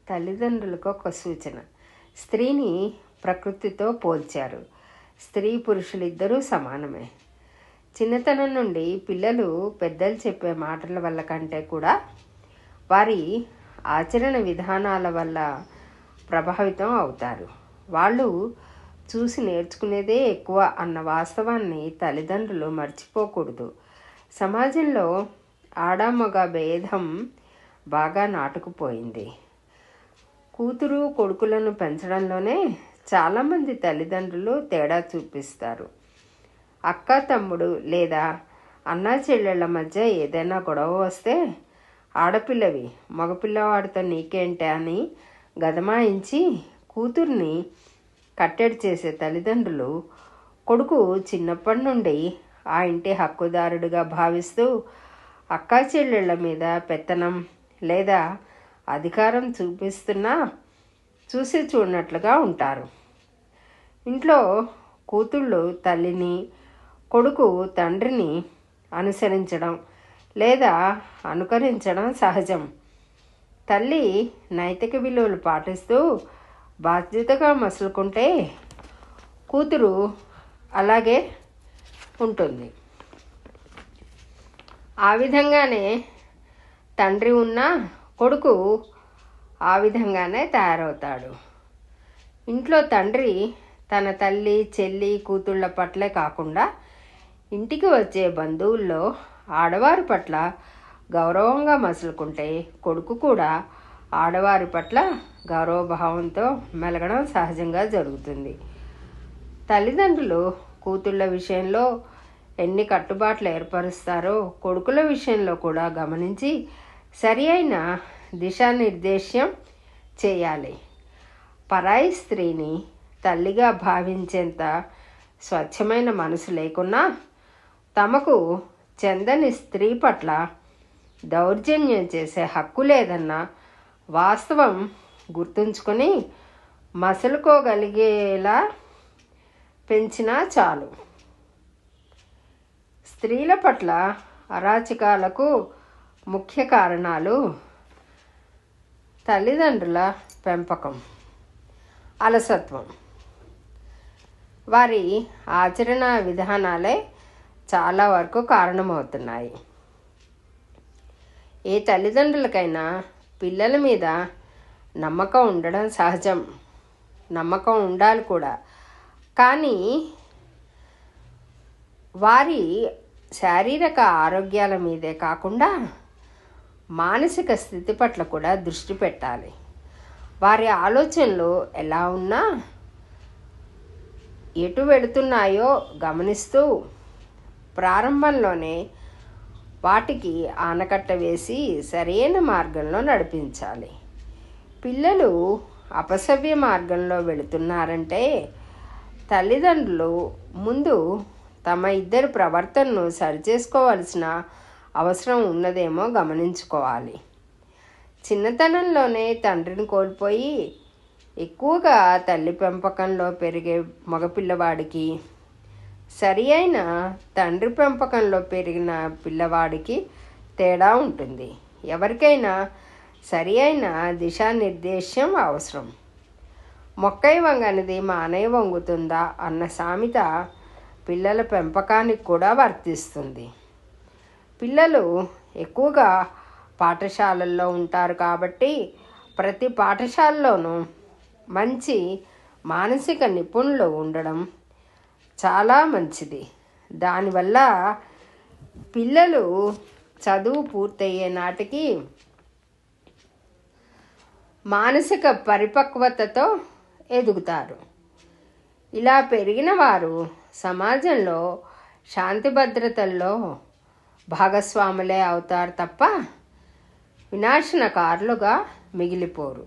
తల్లిదండ్రులకు ఒక సూచన. స్త్రీని ప్రకృతితో పోల్చారు. స్త్రీ పురుషులిద్దరూ సమానమే. చిన్నతనం నుండి పిల్లలు పెద్దలు చెప్పే మాటల వల్ల కంటే కూడా వారి ఆచరణ విధానాల వల్ల ప్రభావితం అవుతారు. వాళ్ళు చూసి నేర్చుకునేదే ఎక్కువ అన్న వాస్తవాన్ని తల్లిదండ్రులు మర్చిపోకూడదు. సమాజంలో ఆడమగ భేదం బాగా నాటుకుపోయింది. కూతురు కొడుకులను పెంచడంలోనే చాలామంది తల్లిదండ్రులు తేడా చూపిస్తారు. అక్క తమ్ముడు లేదా అన్నా చెల్లెళ్ళ మధ్య ఏదైనా గొడవ వస్తే ఆడపిల్లవి మగపిల్లవాడితో నీకేంటే అని గదమాయించి కూతుర్ని కట్టడి చేసే తల్లిదండ్రులు కొడుకు చిన్నప్పటి నుండి ఆ ఇంటి హక్కుదారుడిగా భావిస్తూ అక్కా చెల్లెళ్ళ మీద పెత్తనం లేదా అధికారం చూపిస్తున్నా చూసి చూడనట్లుగా ఉంటారు. ఇంట్లో కూతుళ్ళు తల్లిని, కొడుకు తండ్రిని అనుసరించడం లేదా అనుకరించడం సహజం. తల్లి నైతిక విలువలు పాటిస్తూ బాధ్యతగా మసులుకుంటే కూతురు అలాగే ఉంటుంది. ఆ విధంగానే తండ్రి ఉన్న కొడుకు ఆ విధంగానే తయారవుతాడు. ఇంట్లో తండ్రి తన తల్లి, చెల్లి, కూతుళ్ళ పట్లే కాకుండా ఇంటికి వచ్చే బంధువుల్లో ఆడవారి పట్ల గౌరవంగా మసులుకుంటే కొడుకు కూడా ఆడవారి పట్ల గౌరవభావంతో మెలగడం సహజంగా జరుగుతుంది. తల్లిదండ్రులు కూతుళ్ళ విషయంలో ఎన్ని కట్టుబాట్లు ఏర్పరుస్తారో కొడుకుల విషయంలో కూడా గమనించి సరి అయిన దిశానిర్దేశం చేయాలి. పరాయి స్త్రీని తల్లిగా భావించేంత స్వచ్ఛమైన మనసు లేకున్నా తమకు చెందని స్త్రీ పట్ల దౌర్జన్యం చేసే హక్కు లేదన్న వాస్తవం గుర్తుంచుకొని మసలుకోగలిగేలా పెంచినా చాలు. స్త్రీల పట్ల అరాచకాలకు ముఖ్య కారణాలు తల్లిదండ్రుల పెంపకం, అలసత్వం. వారి ఆచరణ విధానాలే చాలా వరకు కారణమవుతున్నాయి. ఏ తల్లిదండ్రులకైనా పిల్లల మీద నమ్మకం ఉండడం సహజం, నమ్మకం ఉండాలి కూడా. కానీ వారి శారీరక ఆరోగ్యాల మీదే కాకుండా మానసిక స్థితి పట్ల కూడా దృష్టి పెట్టాలి. వారి ఆలోచనలు ఎలా ఉన్నా ఎటు వెళుతున్నాయో గమనిస్తూ ప్రారంభంలోనే వాటికి ఆనకట్ట వేసి సరైన మార్గంలో నడిపించాలి. పిల్లలు అపసవ్య మార్గంలో వెళుతున్నారంటే తల్లిదండ్రులు ముందు తమ ఇద్దరి ప్రవర్తనను సరిచేసుకోవాల్సిన అవసరం ఉన్నదేమో గమనించుకోవాలి. చిన్నతనంలోనే తండ్రిని కోల్పోయి ఎక్కువగా తల్లి పెంపకంలో పెరిగే మగపిల్లవాడికి సరి అయిన తండ్రి పెంపకంలో పెరిగిన పిల్లవాడికి తేడా ఉంటుంది. ఎవరికైనా సరి అయిన దిశానిర్దేశం అవసరం. మొక్కై వంగనిది మానై వంగుతుందా అన్న సామెత పిల్లల పెంపకానికి కూడా వర్తిస్తుంది. పిల్లలు ఎక్కువగా పాఠశాలల్లో ఉంటారు కాబట్టి ప్రతి పాఠశాలలోనూ మంచి మానసిక నిపుణులు ఉండడం చాలా మంచిది. దానివల్ల పిల్లలు చదువు పూర్తయ్యే నాటికి మానసిక పరిపక్వతతో ఎదుగుతారు. ఇలా పెరిగిన వారు సమాజంలో శాంతి భద్రతల్లో భాగస్వాములే అవుతారు తప్ప వినాశనకారులుగా మిగిలిపోరు.